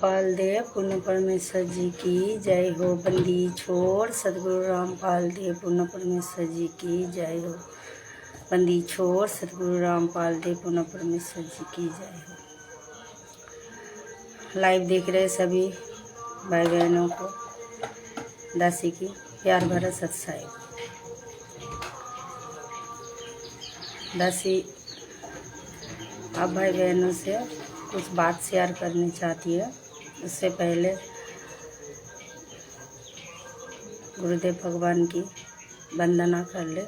रामपाल देव पूर्ण परमेश्वर जी की जय हो। बंदी छोड़ सदगुरु रामपाल देव पूर्ण परमेश्वर जी की जय हो। बंदी छोड़ सदगुरु रामपाल देव पूर्ण परमेश्वर जी की जय हो। लाइव देख रहे सभी भाई बहनों को दासी की प्यार भरा सत्संग। दासी आप भाई बहनों से कुछ बात शेयर करनी चाहती है। उससे पहले गुरुदेव भगवान की वंदना कर ले।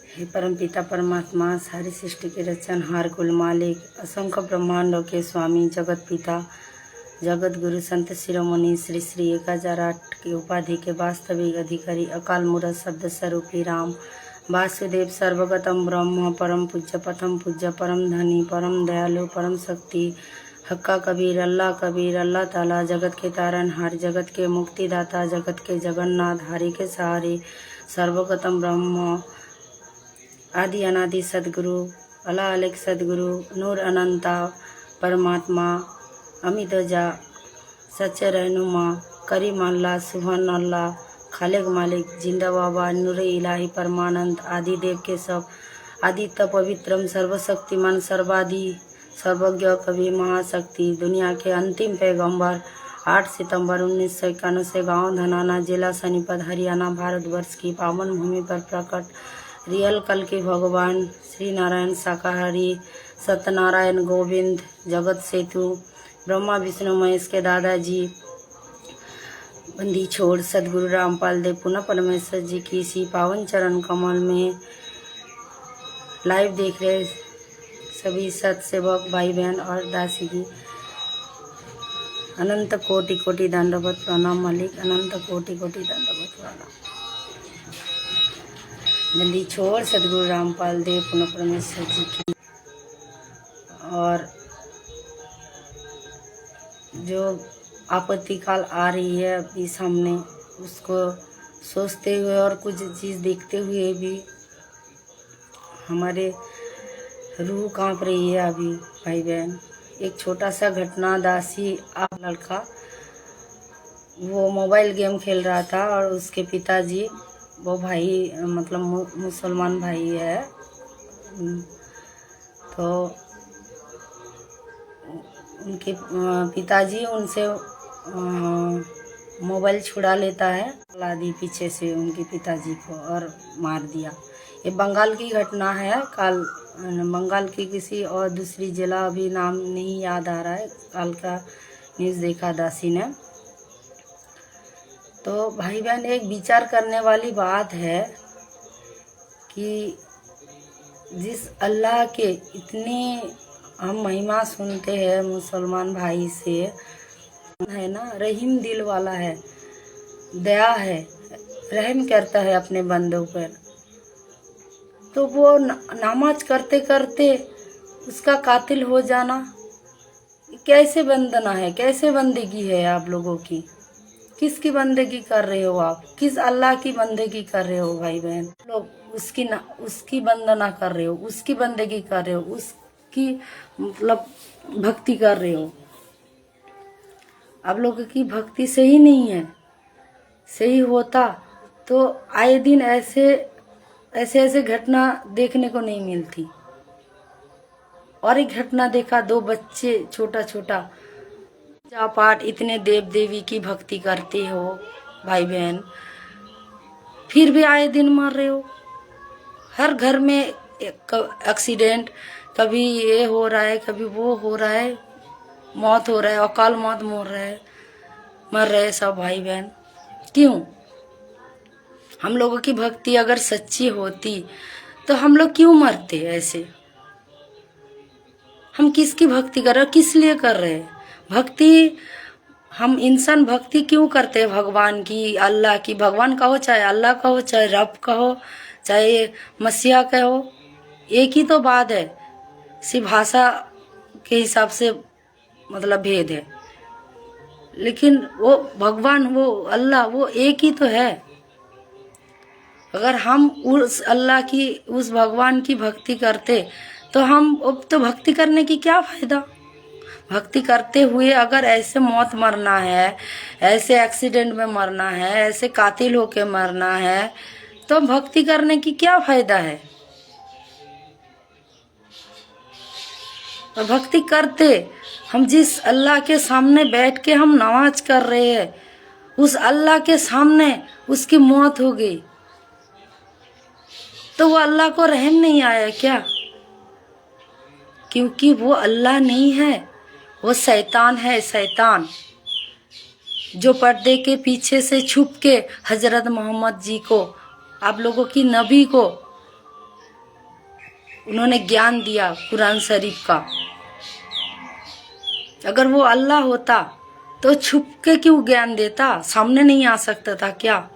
हे परमपिता परमात्मा, सारी सृष्टि के रचनहार कुल मालिक, असंख्य ब्रह्मांडों के स्वामी, जगत पिता, जगत गुरु, संत शिरोमणि श्री श्री 1008 की उपाधि के वास्तविक अधिकारी, अकाल मूरत शब्द स्वरूपी राम वासुदेव, सर्वगतम ब्रह्म, परम पूज्य प्रथम पूज्य, परम धनी, परम दयालु, परम शक्ति, हक्का कबीर, अल्लाह ताला, जगत के तारनहार, जगत के मुक्तिदाता, जगत के जगन्नाथ, हरि के सहारे, सर्वगतम ब्रह्म, आदि अनादि सदगुरु, अला अलग सदगुरु, नूर अनंता परमात्मा, अमित जा, सच्चे रहनुमा, करीम अल्लाह, सुभान अल्लाह, खालिक मालिक, जिंदा बाबा, नूर इलाही परमानंद, आदि देव के सब, आदित्य पवित्रम, सर्वशक्तिमान, सर्वादि सर्वज्ञ कवि महाशक्ति, दुनिया के अंतिम पैगंबर, 8 सितंबर 1991 से गांव धनाना, जिला सोनीपत, हरियाणा, भारतवर्ष की पावन भूमि पर प्रकट रियल कल के भगवान श्री नारायण शाकाहारी, सत्यनारायण गोविंद, जगत सेतु, ब्रह्मा विष्णु महेश के दादाजी, बंदी छोड़ सदगुरु रामपाल देव पुनः परमेश्वर जी की इसी पावन चरण कमल में लाइव देख रहे सभी सत्सेवक भाई बहन और दासी की अनंत कोटि कोटि दंडवत प्रणाम। मालिक अनंत कोटि कोटि दंडवत प्रणाम। बंदी छोड़ सदगुरु रामपाल देव पुनः परमेश्वर जी की। और जो आपत्ति काल आ रही है अभी सामने, उसको सोचते हुए और कुछ चीज़ देखते हुए भी हमारे रूह कांप रही है अभी भाई बहन। एक छोटा सा घटना, दासी आप लड़का वो मोबाइल गेम खेल रहा था और उसके पिताजी, वो भाई मतलब मुसलमान भाई है, तो उनके पिताजी उनसे मोबाइल छुड़ा लेता है, ला दी पीछे से उनके पिताजी को और मार दिया। ये बंगाल की घटना है। कल बंगाल की किसी और दूसरी जिला, अभी नाम नहीं याद आ रहा है, कल का न्यूज़ देखा दासी ने। तो भाई बहन एक विचार करने वाली बात है कि जिस अल्लाह के इतनी हम महिमा सुनते हैं मुसलमान भाई से, है ना, रहीम दिल वाला है, दया है, रहम करता है अपने बंदों पर, तो वो नमाज करते करते उसका कातिल हो जाना कैसे बंदना है, कैसे बंदगी है आप लोगों की? किसकी बंदगी कर रहे हो आप? किस अल्लाह की बंदगी कर रहे हो भाई बहन? लोग उसकी वंदना कर रहे हो, उसकी बंदगी कर रहे हो, उसकी मतलब भक्ति कर रहे हो। आप लोगों की भक्ति सही नहीं है। सही होता तो आए दिन ऐसे घटना देखने को नहीं मिलती। और एक घटना देखा, 2 बच्चे छोटा छोटा पूजा पाठ, इतने देव देवी की भक्ति करते हो भाई बहन, फिर भी आए दिन मर रहे हो। हर घर में एक्सीडेंट, कभी ये हो रहा है, कभी वो हो रहा है, मौत हो रहा है, अकाल मौत मर रहे सब भाई बहन। क्यों? हम लोगों की भक्ति अगर सच्ची होती तो हम लोग क्यों मरते ऐसे? हम किसकी भक्ति कर रहे हैं, किस लिए कर रहे हैं भक्ति? हम इंसान भक्ति क्यों करते हैं? भगवान की, अल्लाह की, भगवान कहो चाहे अल्लाह कहो, चाहे रब कहो, चाहे मसीहा कहो, एक ही तो बात है। सिर्फ भाषा के हिसाब से मतलब भेद है, लेकिन वो भगवान, वो अल्लाह, वो एक ही तो है। अगर हम उस अल्लाह की, उस भगवान की भक्ति करते तो हम अब तो भक्ति करने की क्या फायदा? भक्ति करते हुए अगर ऐसे मौत मरना है, ऐसे एक्सीडेंट में मरना है, ऐसे कातिल होके मरना है, तो भक्ति करने की क्या फायदा है। और भक्ति करते हम जिस अल्लाह के सामने बैठ के हम नमाज कर रहे हैं, उस अल्लाह के सामने उसकी मौत हो गई, तो वो अल्लाह को रहम नहीं आया क्या? क्योंकि वो अल्लाह नहीं है, वो शैतान है। शैतान जो पर्दे के पीछे से छुप के हजरत मोहम्मद जी को, आप लोगों की नबी को उन्होंने ज्ञान दिया कुरान शरीफ का। अगर वो अल्लाह होता तो छुप के क्यों ज्ञान देता? सामने नहीं आ सकता था क्या?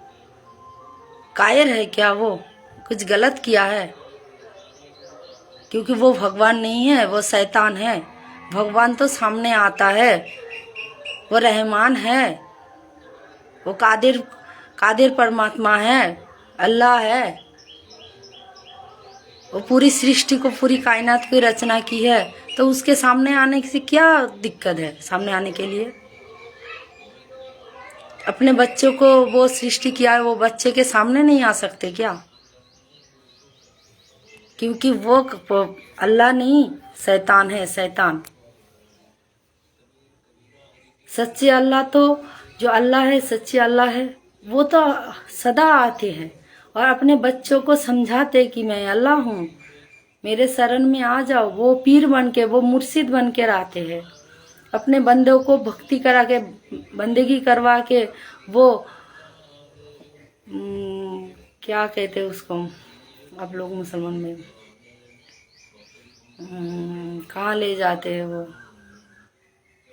कायर है क्या? वो कुछ गलत किया है? क्योंकि वो भगवान नहीं है, वो शैतान है। भगवान तो सामने आता है, वो रहमान है, वो कादिर परमात्मा है, अल्लाह है। वो पूरी सृष्टि को, पूरी कायनात की रचना की है, तो उसके सामने आने से क्या दिक्कत है? सामने आने के लिए अपने बच्चों को वो सृष्टि किया है, वो बच्चे के सामने नहीं आ सकते क्या? क्योंकि वो अल्लाह नहीं, शैतान है, शैतान। सच्चे अल्लाह तो, जो अल्लाह है, सच्चे अल्लाह है, वो तो सदा आते हैं और अपने बच्चों को समझाते कि मैं अल्लाह हूँ, मेरे शरण में आ जाओ। वो पीर बन के, वो मुर्शिद बन के आते हैं, अपने बंदों को भक्ति करा के, बंदगी करवा के, वो क्या कहते हैं उसको आप लोग मुसलमान में, कहाँ ले जाते हैं? वो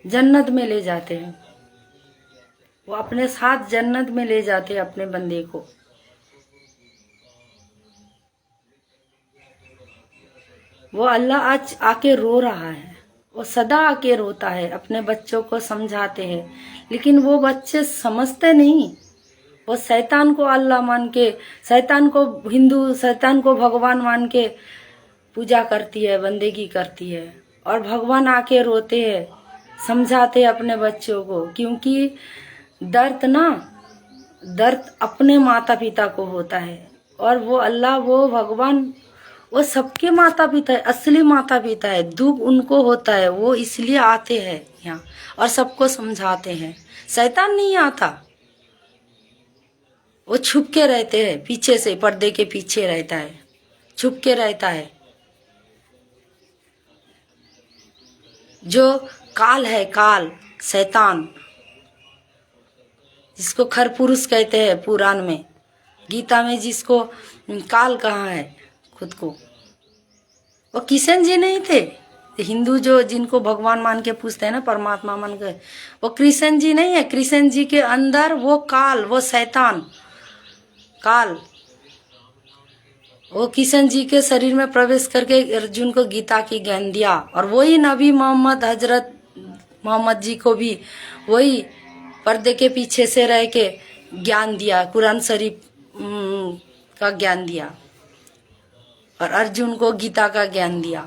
जन्नत में ले जाते हैं। वो अपने साथ जन्नत में ले जाते हैं अपने बंदे को। वो अल्लाह आज आके रो रहा है, वो सदा आके रोता है, अपने बच्चों को समझाते हैं, लेकिन वो बच्चे समझते नहीं। वो शैतान को अल्लाह मान के, शैतान को हिंदू, शैतान को भगवान मान के पूजा करती है, बंदेगी करती है, और भगवान आके रोते हैं, समझाते अपने बच्चों को। क्योंकि दर्द अपने माता पिता को होता है, और वो अल्लाह, वो भगवान, वो सबके माता पिता है, असली माता पिता है। दुख उनको होता है, वो इसलिए आते हैं यहाँ और सबको समझाते हैं। शैतान नहीं आता, वो छुप के रहते हैं, पीछे से, पर्दे के पीछे रहता है, छुप के रहता है। जो काल है, काल, शैतान, जिसको खर पुरुष कहते हैं पुराण में, गीता में जिसको काल कहा है खुद को, वो कृष्ण जी नहीं थे। हिंदू जो जिनको भगवान मान के पूछते हैं ना, परमात्मा मान के, वो कृष्ण जी नहीं है। कृष्ण जी के अंदर वो काल, वो शैतान, काल, वो कृष्ण जी के शरीर में प्रवेश करके अर्जुन को गीता की ज्ञान दिया। और वही नबी मोहम्मद, हजरत मोहम्मद जी को भी वही पर्दे के पीछे से रह के ज्ञान दिया, कुरान शरीफ का ज्ञान दिया, और अर्जुन को गीता का ज्ञान दिया।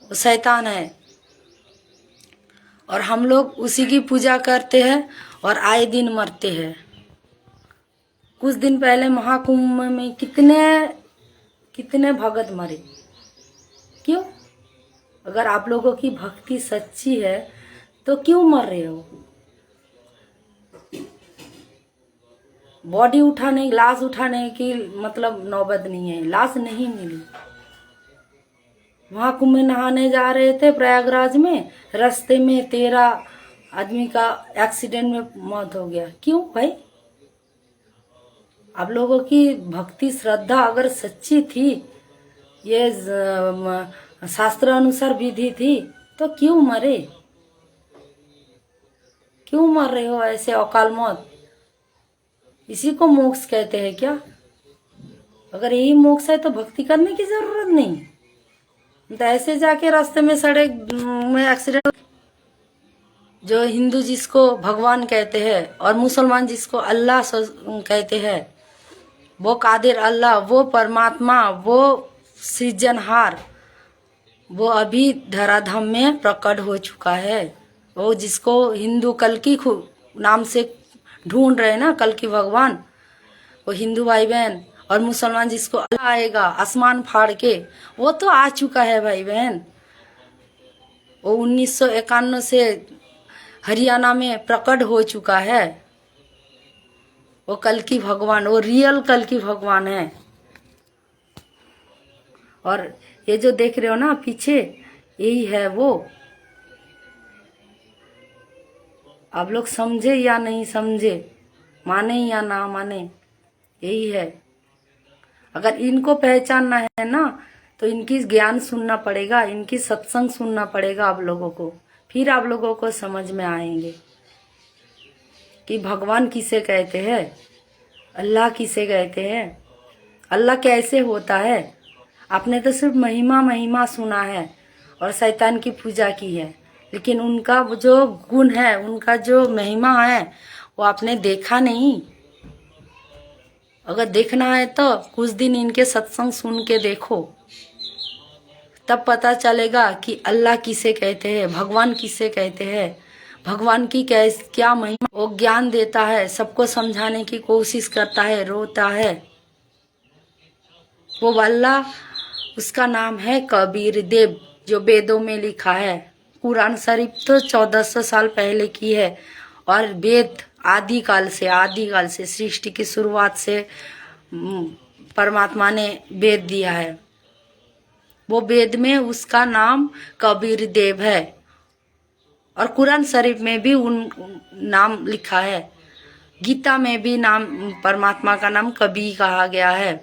वो शैतान है, और हम लोग उसी की पूजा करते हैं और आए दिन मरते हैं। कुछ दिन पहले महाकुंभ में कितने भगत मरे। क्यों? अगर आप लोगों की भक्ति सच्ची है तो क्यों मर रहे हो? बॉडी उठाने, लाश उठाने की मतलब नौबत नहीं है, लाश नहीं मिली। महाकुंभ में नहाने जा रहे थे प्रयागराज में, रास्ते में 13 आदमी का एक्सीडेंट में मौत हो गया। क्यों भाई? आप लोगों की भक्ति श्रद्धा अगर सच्ची थी, ये शास्त्र अनुसार विधि थी, तो क्यों मरे? क्यों मर रहे हो ऐसे अकाल मौत? इसी को मोक्ष कहते हैं क्या? अगर यही मोक्ष है तो भक्ति करने की जरूरत नहीं। तो ऐसे जाके रास्ते में सड़क में एक्सीडेंट। जो हिंदू जिसको भगवान कहते हैं और मुसलमान जिसको अल्लाह कहते हैं, वो कादिर अल्लाह, वो परमात्मा, वो सृजनहार वो अभी धराधाम में प्रकट हो चुका है। वो जिसको हिंदू कल की नाम से ढूंढ रहे ना, कल की भगवान, वो हिंदू भाई बहन, और मुसलमान जिसको अल्लाह आएगा आसमान फाड़ के, वो तो आ चुका है भाई बहन। वो 1951 से हरियाणा में प्रकट हो चुका है। वो कल की भगवान, वो रियल कल की भगवान है। और ये जो देख रहे हो ना पीछे, यही है वो। आप लोग समझे या नहीं समझे, माने या ना माने, यही है। अगर इनको पहचानना है ना तो इनकी ज्ञान सुनना पड़ेगा, इनकी सत्संग सुनना पड़ेगा आप लोगों को, फिर आप लोगों को समझ में आएंगे कि भगवान किसे कहते हैं, अल्लाह किसे कहते हैं, अल्लाह कैसे होता है। आपने तो सिर्फ महिमा महिमा सुना है और शैतान की पूजा की है, लेकिन उनका जो गुण है, उनका जो महिमा है, वो आपने देखा नहीं। अगर देखना है तो कुछ दिन इनके सत्संग सुन के देखो, तब पता चलेगा कि अल्लाह किसे कहते हैं, भगवान किसे कहते हैं, भगवान की क्या महिमा। वो ज्ञान देता है, सबको समझाने की कोशिश करता है, रोता है। वो अल्लाह, उसका नाम है कबीर देव, जो वेदों में लिखा है। कुरान शरीफ तो 1400 साल पहले की है, और वेद आदिकाल से सृष्टि की शुरुआत से परमात्मा ने वेद दिया है। वो वेद में उसका नाम कबीर देव है, और कुरान शरीफ में भी उन नाम लिखा है। गीता में भी नाम, परमात्मा का नाम कबीर कहा गया है।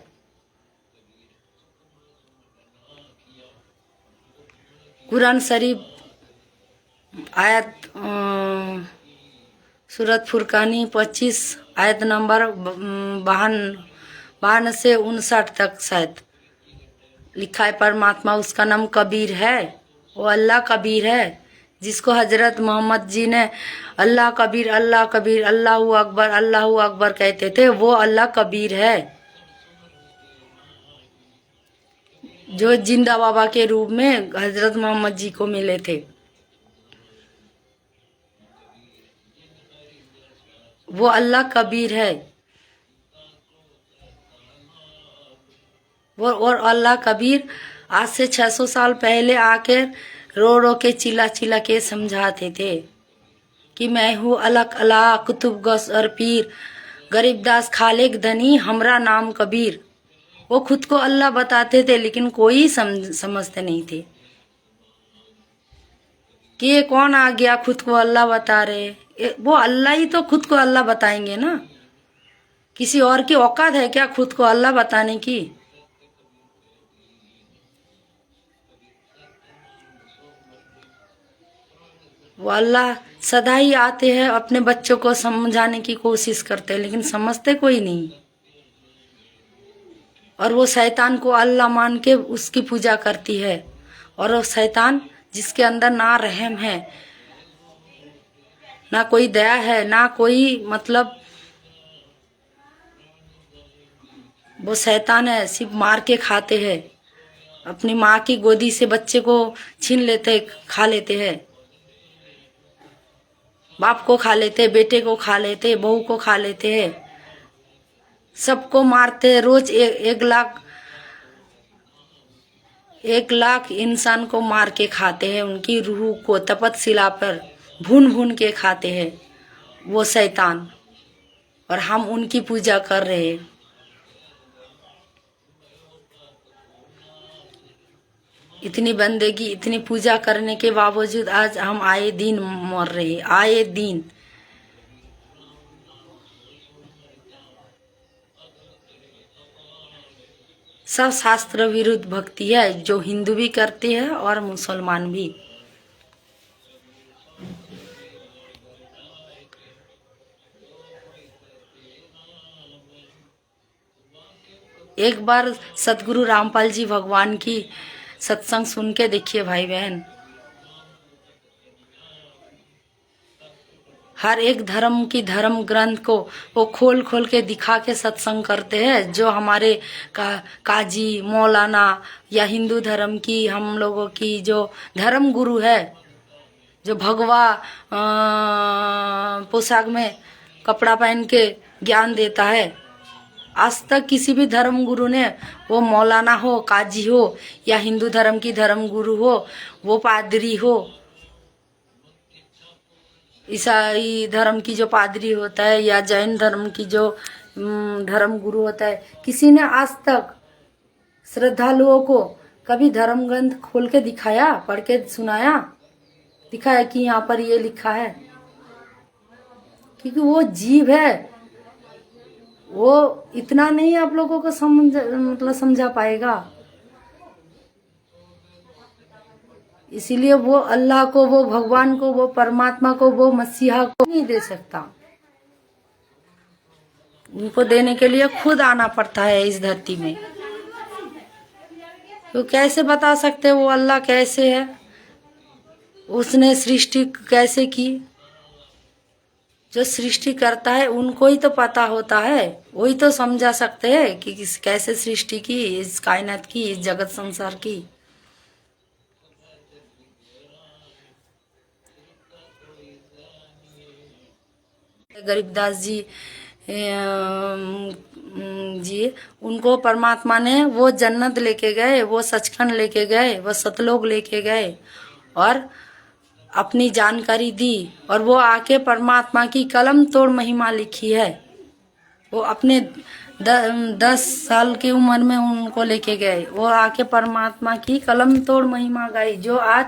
कुरान शरीफ आयत सूरत फुरकानी 25 आयत नंबर 52 से 59 तक शायद लिखा है, परमात्मा उसका नाम कबीर है। वो अल्लाह कबीर है, जिसको हजरत मोहम्मद जी ने अल्लाह कबीर अल्लाह कबीर अल्लाहू अकबर कहते थे, वो अल्लाह कबीर है, जो जिंदा बाबा के रूप में हजरत मोहम्मद जी को मिले थे। वो अल्लाह कबीर है। वो और अल्लाह कबीर आज से 600 साल पहले आकर रो रो के चिल्ला चिल्ला के समझाते थे कि मैं हूँ अलग अल्लाह कुतुब गौस और पीर, गरीबदास खालिक धनी हमरा नाम कबीर। वो खुद को अल्लाह बताते थे, लेकिन कोई समझते नहीं थे कि ये कौन आ गया खुद को अल्लाह बता रहे। वो अल्लाह ही तो खुद को अल्लाह बताएंगे ना, किसी और की औकात है क्या खुद को अल्लाह बताने की। वो अल्लाह सदा ही आते हैं, अपने बच्चों को समझाने की कोशिश करते हैं, लेकिन समझते कोई नहीं। और वो शैतान को अल्लाह मान के उसकी पूजा करती है, और वो शैतान जिसके अंदर ना रहम है, ना कोई दया है, ना कोई मतलब, वो शैतान है, सिर्फ मार के खाते हैं। अपनी माँ की गोदी से बच्चे को छीन लेते, खा लेते हैं, बाप को खा लेते, बेटे को खा लेते, बहू को खा लेते हैं, सबको मारते हैं। रोज 1 लाख इंसान को मार के खाते हैं, उनकी रूह को तपतशिला पर भून भून के खाते हैं वो शैतान, और हम उनकी पूजा कर रहे हैं। इतनी बंदेगी, इतनी पूजा करने के बावजूद आज हम आए दिन मर रहे, आए दिन। सब शास्त्र विरुद्ध भक्ति है, जो हिंदू भी करते हैं और मुसलमान भी। एक बार सतगुरु रामपाल जी भगवान की सत्संग सुन के देखिए भाई बहन, हर एक धर्म की धर्म ग्रंथ को वो खोल खोल के दिखा के सत्संग करते हैं। जो हमारे काजी मौलाना या हिंदू धर्म की हम लोगों की जो धर्म गुरु है, जो भगवा पोशाक में कपड़ा पहन के ज्ञान देता है, आज तक किसी भी धर्म गुरु ने, वो मौलाना हो, काजी हो, या हिंदू धर्म की धर्म गुरु हो, वो पादरी हो, ईसाई धर्म की जो पादरी होता है, या जैन धर्म की जो धर्म गुरु होता है, किसी ने आज तक श्रद्धालुओं को कभी धर्म ग्रंथ खोल के दिखाया, पढ़ के सुनाया, दिखाया कि यहाँ पर ये लिखा है? क्योंकि वो जीव है, वो इतना नहीं आप लोगों को समझा पाएगा। इसीलिए वो अल्लाह को, वो भगवान को, वो परमात्मा को, वो मसीहा को नहीं दे सकता। उनको देने के लिए खुद आना पड़ता है इस धरती में। तो कैसे बता सकते वो अल्लाह कैसे है, उसने सृष्टि कैसे की? जो सृष्टि करता है उनको ही तो पता होता है, वही तो समझा सकते हैं कि कैसे सृष्टि की, इस कायनात की, इस जगत संसार की। गरीबदास जी उनको परमात्मा ने वो जन्नत लेके गए, वो सचखंड लेके गए, वो सतलोक लेके गए और अपनी जानकारी दी, और वो आके परमात्मा की कलम तोड़ महिमा लिखी है। वो अपने 10 साल की उम्र में उनको लेके गए, वो आके परमात्मा की कलम तोड़ महिमा गाई, जो आज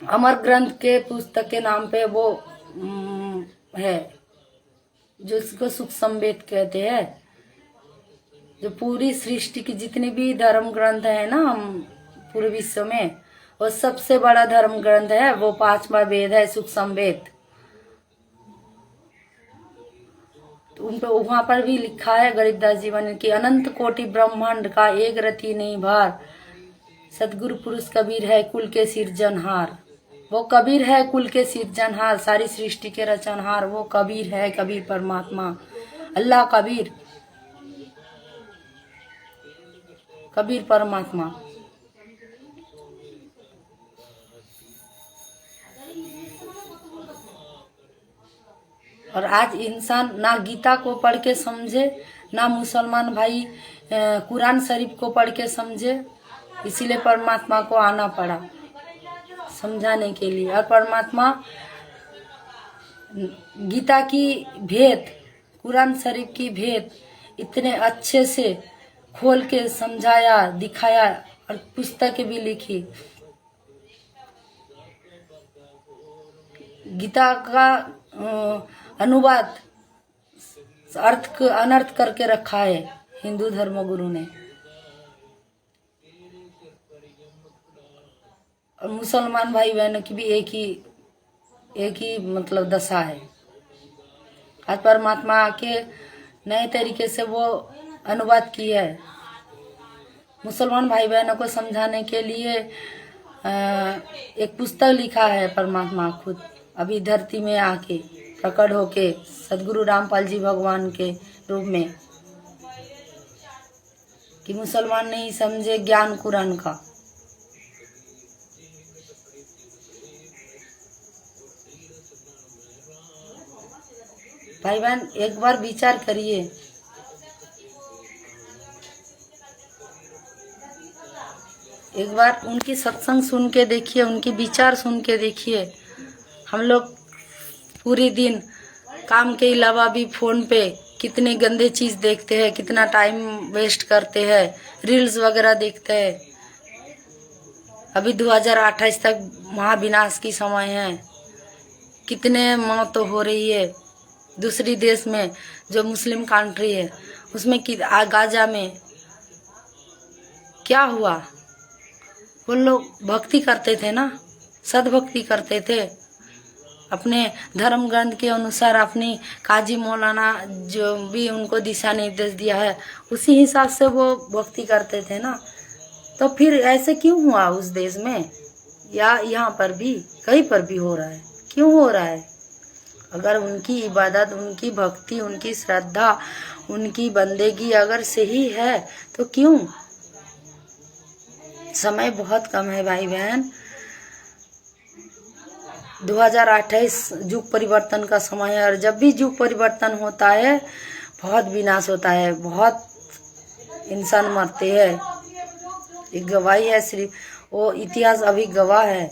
अमर ग्रंथ के पुस्तक के नाम पे वो है, जो इसको सुख संवेद कहते हैं। जो पूरी सृष्टि की जितने भी धर्म ग्रंथ है ना हम पूरे विश्व में, वो सबसे बड़ा धर्म ग्रंथ है, वो 5वां वेद है, सुख संवेद। तो उन पे वहां पर भी लिखा है गरीबदास जीवन की, अनंत कोटि ब्रह्मांड का एक रति नहीं भार, सदगुरु पुरुष कबीर है कुल के सिरजनहार। वो कबीर है कुल के सिरजनहार, सारी सृष्टि के रचनहार वो कबीर है, कबीर परमात्मा, अल्लाह कबीर, कबीर परमात्मा। और आज इंसान ना गीता को पढ़ के समझे, ना मुसलमान भाई कुरान शरीफ को पढ़ के समझे, इसीलिए परमात्मा को आना पड़ा समझाने के लिए। और परमात्मा गीता की भेद, कुरान शरीफ की भेद इतने अच्छे से खोल के समझाया, दिखाया, और पुस्तकें भी लिखी। गीता का अनुवाद अर्थ अनर्थ करके रखा है हिंदू धर्म गुरु ने। और मुसलमान भाई बहनों की भी एक ही मतलब दशा है। आज परमात्मा आके नए तरीके से वो अनुवाद किया है। मुसलमान भाई बहनों को समझाने के लिए एक पुस्तक लिखा है परमात्मा खुद, अभी धरती में आके प्रकट होके सदगुरु रामपाल जी भगवान के रूप में, कि मुसलमान नहीं समझे ज्ञान कुरान का। भाई बहन एक बार विचार करिए, एक बार उनकी सत्संग सुन के देखिए, उनके विचार सुन के देखिए। हम लोग पूरे दिन काम के अलावा भी फोन पे कितने गंदे चीज देखते हैं, कितना टाइम वेस्ट करते हैं, रील्स वगैरह देखते हैं। अभी 2028 तक महाविनाश की समय है, कितने मौत तो हो रही है। दूसरी देश में जो मुस्लिम कंट्री है उसमें गाजा में क्या हुआ? वो लोग भक्ति करते थे ना, सद्भक्ति करते थे, अपने धर्म ग्रंथ के अनुसार अपनी काजी मौलाना जो भी उनको दिशा निर्देश दिया है उसी हिसाब से वो भक्ति करते थे ना। तो फिर ऐसे क्यों हुआ उस देश में, या यहाँ पर भी कहीं पर भी हो रहा है? क्यों हो रहा है? अगर उनकी इबादत, उनकी भक्ति, उनकी श्रद्धा, उनकी बंदेगी अगर सही है तो क्यों? समय बहुत कम है भाई बहन। 2028 युग परिवर्तन का समय है और जब भी युग परिवर्तन होता है बहुत विनाश होता है, बहुत इंसान मरते हैं। एक गवाही है श्री, वो इतिहास अभी गवाह है।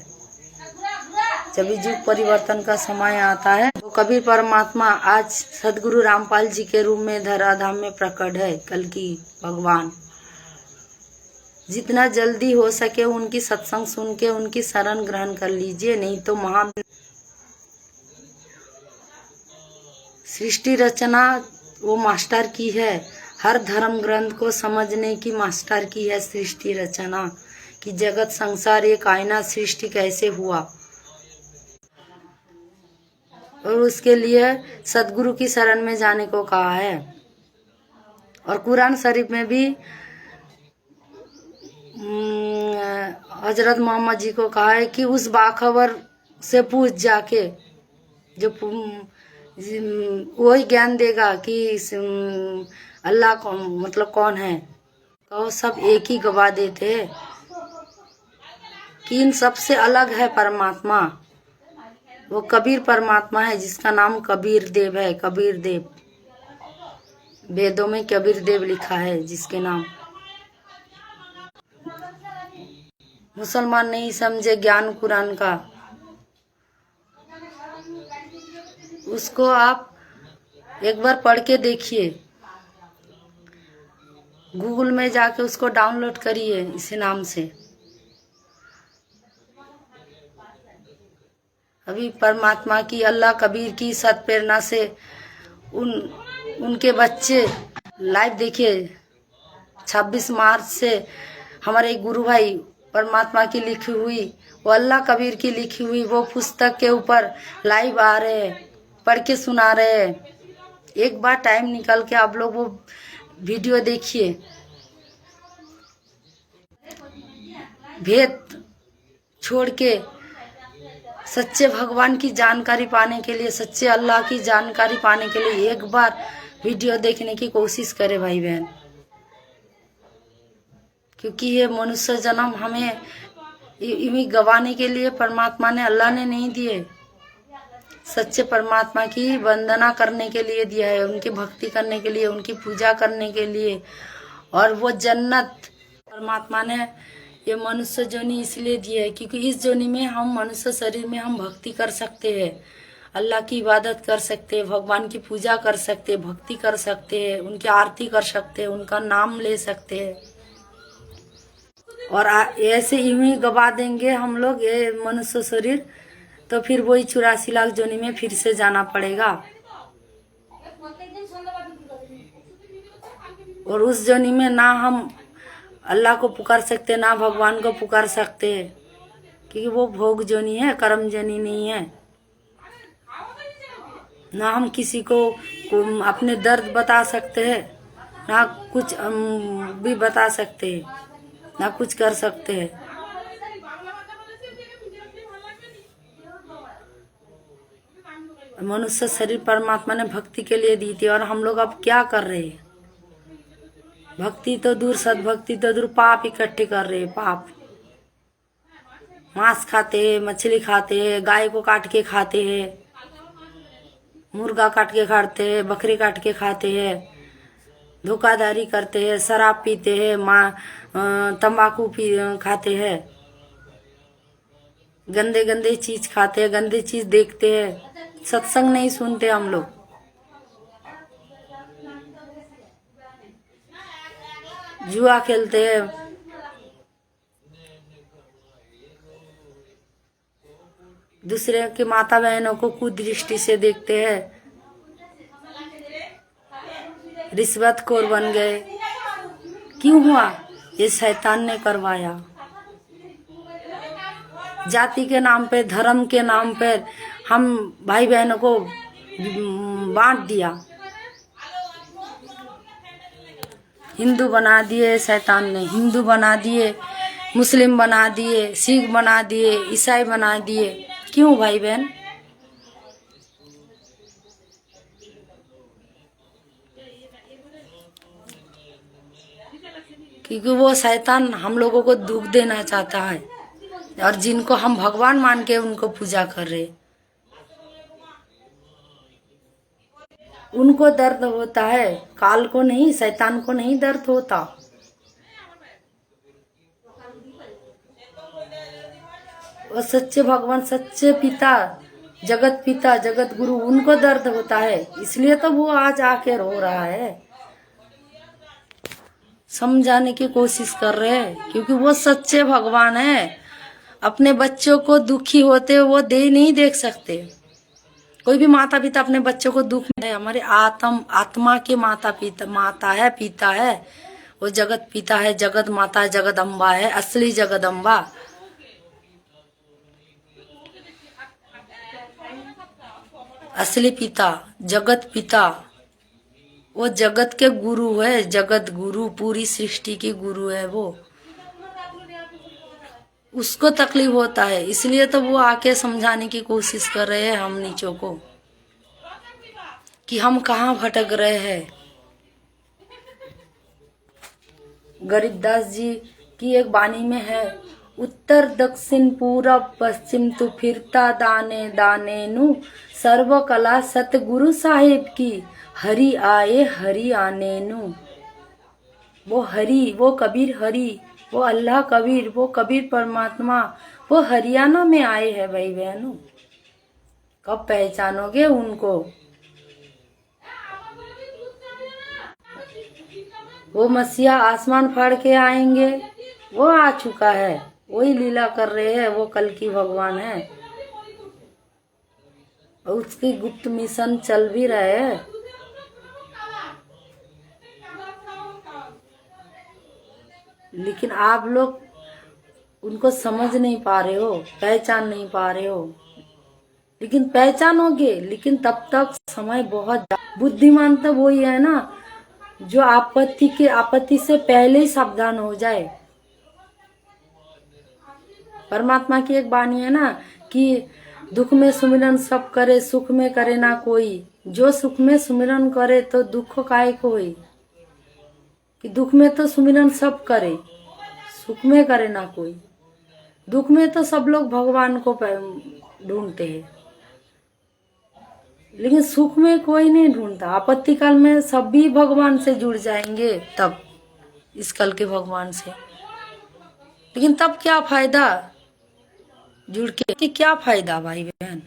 जब भी युग परिवर्तन का समय आता है तो कबीर परमात्मा आज सदगुरु रामपाल जी के रूप में धराधाम में प्रकट है, कल की भगवान। जितना जल्दी हो सके उनकी सत्संग सुन के उनकी शरण ग्रहण कर लीजिए, नहीं तो महा सृष्टि रचना वो मास्टर की है। हर धर्म ग्रंथ को समझने की मास्टर की है सृष्टि रचना, कि जगत संसार एक आईना सृष्टि कैसे हुआ। और उसके लिए सदगुरु की शरण में जाने को कहा है। और कुरान शरीफ में भी हजरत मोहम्मद जी को कहा है कि उस बाखबर से पूछ जाके, जो वही ज्ञान देगा कि अल्लाह मतलब कौन है। तो सब एक ही गवाह देते हैं कि इन सबसे अलग है परमात्मा। वो कबीर परमात्मा है जिसका नाम कबीर देव है। कबीर देव, वेदों में कबीर देव लिखा है जिसके नाम। मुसलमान नहीं समझे ज्ञान कुरान का, उसको आप एक बार पढ़ के देखिए, गूगल में जाके उसको डाउनलोड करिए इसी नाम से। अभी परमात्मा की, अल्लाह कबीर की सत प्रेरणा से उनके बच्चे लाइव देखिए। 26 मार्च से हमारे गुरु भाई परमात्मा की लिखी हुई, वो अल्लाह कबीर की लिखी हुई वो पुस्तक के ऊपर लाइव आ रहे हैं, पढ़ के सुना रहे हैं। एक बार टाइम निकाल के आप लोग वो वीडियो देखिए। भेद छोड़ के सच्चे भगवान की जानकारी पाने के लिए, सच्चे अल्लाह की जानकारी पाने के लिए एक बार वीडियो देखने की कोशिश करे भाई बहन। क्योंकि ये मनुष्य जन्म हमें इन्हीं गवाने के लिए परमात्मा ने, अल्लाह ने नहीं दिए, सच्चे परमात्मा की वंदना करने के लिए दिया है, उनकी भक्ति करने के लिए, उनकी पूजा करने के लिए। और वो जन्नत परमात्मा ने ये मनुष्य जोनी इसलिए दी है क्योंकि इस जोनी में हम मनुष्य शरीर में हम भक्ति कर सकते हैं, अल्लाह की इबादत कर सकते हैं, भगवान की पूजा कर सकते हैं, भक्ति कर सकते हैं, उनकी आरती कर सकते हैं, उनका नाम ले सकते हैं। और ऐसे यूं ही गवा देंगे हम लोग ये मनुष्य शरीर, तो फिर वही 84 लाख जोनी में फिर से जाना पड़ेगा। और उस जोनी में ना हम अल्लाह को पुकार सकते, ना भगवान को पुकार सकते, क्योंकि वो भोग जोनी है, कर्म जोनी नहीं है। ना हम किसी को अपने दर्द बता सकते हैं, ना कुछ भी बता सकते हैं, ना कुछ कर सकते हैं। मनुष्य शरीर परमात्मा ने भक्ति के लिए दी थी और हम लोग अब क्या कर रहे हैं? भक्ति तो दूर, सद्भक्ति तो दूर, पाप इकट्ठे कर रहे हैं। पाप, मांस खाते हैं, मछली खाते हैं, गाय को काट के खाते हैं, मुर्गा काट के खाते हैं, बकरी काट के खाते हैं, धोखाधड़ी करते हैं, शराब पीते हैं, तंबाकू खाते हैं, गंदे गंदे चीज खाते हैं, गंदे चीज देखते हैं, सत्संग नहीं सुनते हम लोग। जुआ खेलते हैं, दूसरे के माता बहनों को कुदृष्टि से देखते हैं, रिश्वतखोर बन गए। क्यों हुआ? ये शैतान ने करवाया। जाति के नाम पे, धर्म के नाम पे हम भाई बहनों को बांट दिया, हिंदू बना दिए शैतान ने, हिंदू बना दिए, मुस्लिम बना दिए, सिख बना दिए, ईसाई बना दिए। क्यों भाई बहन? क्योंकि वो शैतान हम लोगों को दुख देना चाहता है, और जिनको हम भगवान मान के उनको पूजा कर रहे, उनको दर्द होता है, काल को नहीं, शैतान को नहीं दर्द होता। वो सच्चे भगवान, सच्चे पिता, जगत पिता, जगत गुरु, उनको दर्द होता है, इसलिए तो वो आज आके रो रहा है। समझाने की कोशिश कर रहे हैं, क्योंकि वो सच्चे भगवान है। अपने बच्चों को दुखी होते वो दे नहीं देख सकते। कोई भी माता पिता अपने बच्चों को दुख में, हमारे आत्मा के माता पिता, माता है, पिता है, वो जगत पिता है, जगत माता है, जगदम्बा है, असली जगदम्बा। असली पिता, जगत पिता, वो जगत के गुरु है, जगत गुरु, पूरी सृष्टि की गुरु है वो। उसको तकलीफ होता है, इसलिए तो वो आके समझाने की कोशिश कर रहे हैं हम नीचों को, कि हम कहाँ भटक रहे हैं। गरीबदास जी की एक वाणी में है, उत्तर दक्षिण पूरब पश्चिम तू फिरता दाने दाने नु, सर्व कला सतगुरु साहिब की, हरि आए हरि आने नु। वो हरि, वो कबीर हरि, वो अल्लाह कबीर, वो कबीर परमात्मा, वो हरियाणा में आए हैं भाई बहनों। कब पहचानोगे उनको? वो मसीहा आसमान फाड़ के आएंगे, वो आ चुका है, वही लीला कर रहे हैं, वो कल की भगवान है, और उसकी गुप्त मिशन चल भी रहे हैं। लेकिन आप लोग उनको समझ नहीं पा रहे हो, पहचान नहीं पा रहे हो। लेकिन पहचानोगे, लेकिन तब तक समय बहुत। बुद्धिमान तो वही है ना जो आपत्ति से पहले ही सावधान हो जाए। परमात्मा की एक वाणी है ना कि दुख में सुमिरन सब करे, सुख में करे ना कोई। जो सुख में सुमिरन करे तो दुख काहे को होई। कि दुख में तो सुमिरन सब करे, सुख में करे ना कोई। दुख में तो सब लोग भगवान को ढूंढते हैं, लेकिन सुख में कोई नहीं ढूंढता। आपत्ति काल में सभी भगवान से जुड़ जाएंगे, तब इस कल के भगवान से। लेकिन तब क्या फायदा जुड़ के, कि क्या फायदा भाई बहन,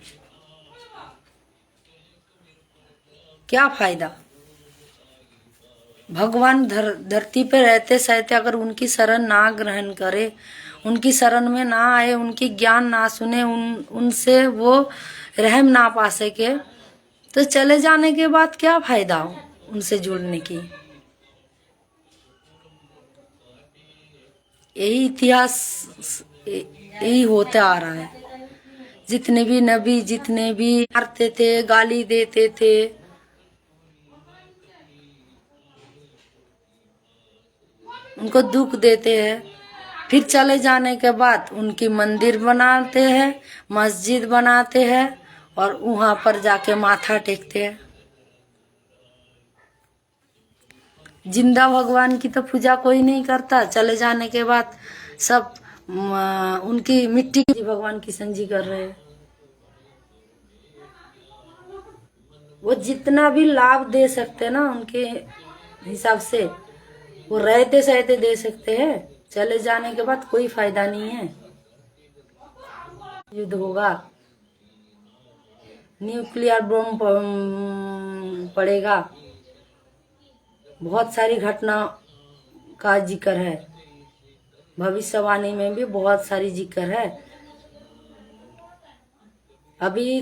क्या फायदा। भगवान धरती पे रहते सहते अगर उनकी शरण ना ग्रहण करे, उनकी शरण में ना आए, उनकी ज्ञान ना सुने, उनसे वो रहम ना पा सके, तो चले जाने के बाद क्या फायदा हो उनसे जुड़ने की। यही इतिहास यही होता आ रहा है। जितने भी नबी, जितने भी मारते थे, गाली देते थे, उनको दुख देते हैं, फिर चले जाने के बाद उनकी मंदिर बनाते हैं, मस्जिद बनाते हैं, और वहां पर जाके माथा टेकते हैं। जिंदा भगवान की तो पूजा कोई नहीं करता, चले जाने के बाद सब उनकी मिट्टी की भगवान किशन जी कर रहे हैं। वो जितना भी लाभ दे सकते हैं ना उनके हिसाब से, वो रहते सहते दे सकते हैं, चले जाने के बाद कोई फायदा नहीं है। युद्ध होगा, न्यूक्लियर बम पड़ेगा, बहुत सारी घटना का जिक्र है, भविष्यवाणी में भी बहुत सारी जिक्र है। अभी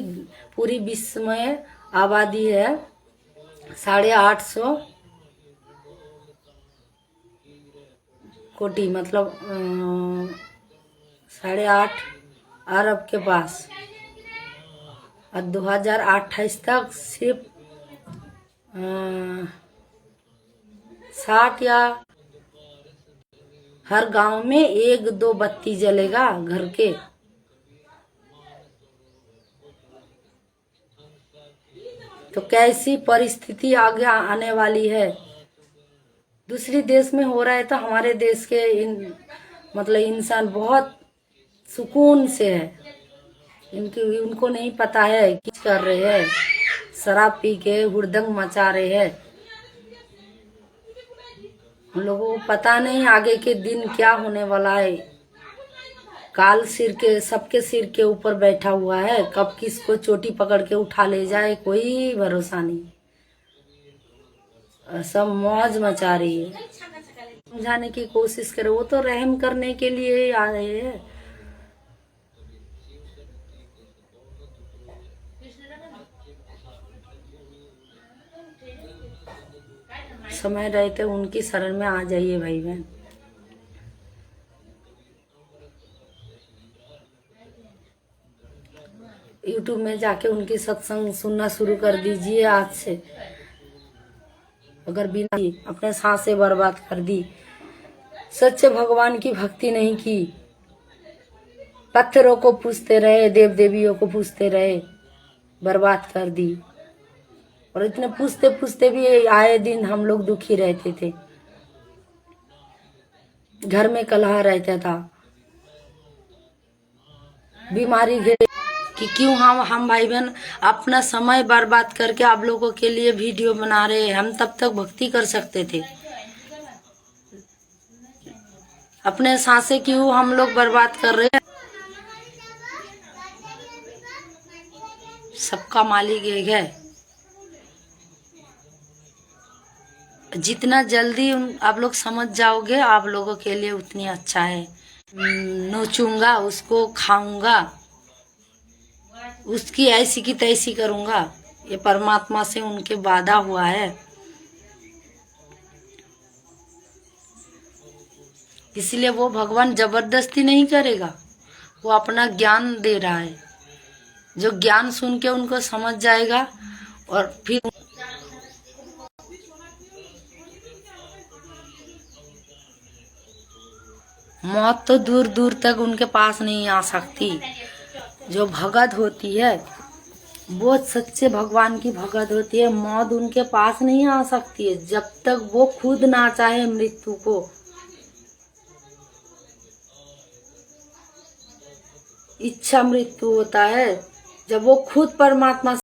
पूरी विश्व में आबादी है 850 कोटि, मतलब 8.5 अरब के पास, और 2028 तक सिर्फ 60 या हर गांव में 1-2 बत्ती जलेगा घर के। तो कैसी परिस्थिति आगे आने वाली है दूसरे देश में हो रहा है तो हमारे देश के मतलब इंसान बहुत सुकून से है। उनको नहीं पता है कि कर रहे हैं, शराब पी के हुड़दंग मचा रहे हैं। हम लोगों को पता नहीं आगे के दिन क्या होने वाला है। काल सबके सिर के ऊपर बैठा हुआ है, कब किसको चोटी पकड़ के उठा ले जाए कोई भरोसा नहीं। सब मौज मचा रही है। समझाने की कोशिश करे, वो तो रहम करने के लिए ही आ रहे हैं। समय रहते उनकी शरण में आ जाइए भाई बहन। यूट्यूब में जाके उनकी सत्संग सुनना शुरू कर दीजिए आज से। अगर बिना अपने सांसें बर्बाद कर दी, सच्चे भगवान की भक्ति नहीं की, पत्थरों को पूजते रहे, देव देवियों को पूजते रहे, बर्बाद कर दी। और इतने पूछते पूछते भी आए दिन हम लोग दुखी रहते थे, घर में कलह रहता था, बीमारी घेरे कि क्यों हम भाई बहन अपना समय बर्बाद करके आप लोगों के लिए वीडियो बना रहे हैं। हम तब तक भक्ति कर सकते थे। अपने सांसें क्यों हम लोग बर्बाद कर रहे हैं। सबका मालिक एक है। जितना जल्दी आप लोग समझ जाओगे आप लोगों के लिए उतनी अच्छा है। नोचूंगा उसको, खाऊंगा उसकी, ऐसी की तैसी करूंगा, ये परमात्मा से उनके वादा हुआ है। इसलिए वो भगवान जबरदस्ती नहीं करेगा, वो अपना ज्ञान दे रहा है। जो ज्ञान सुन के उनको समझ जाएगा और फिर मौत तो दूर दूर तक उनके पास नहीं आ सकती। जो भगत होती है, वो सच्चे भगवान की भगत होती है, मौत उनके पास नहीं आ सकती है जब तक वो खुद ना चाहे मृत्यु को। इच्छा मृत्यु होता है जब वो खुद परमात्मा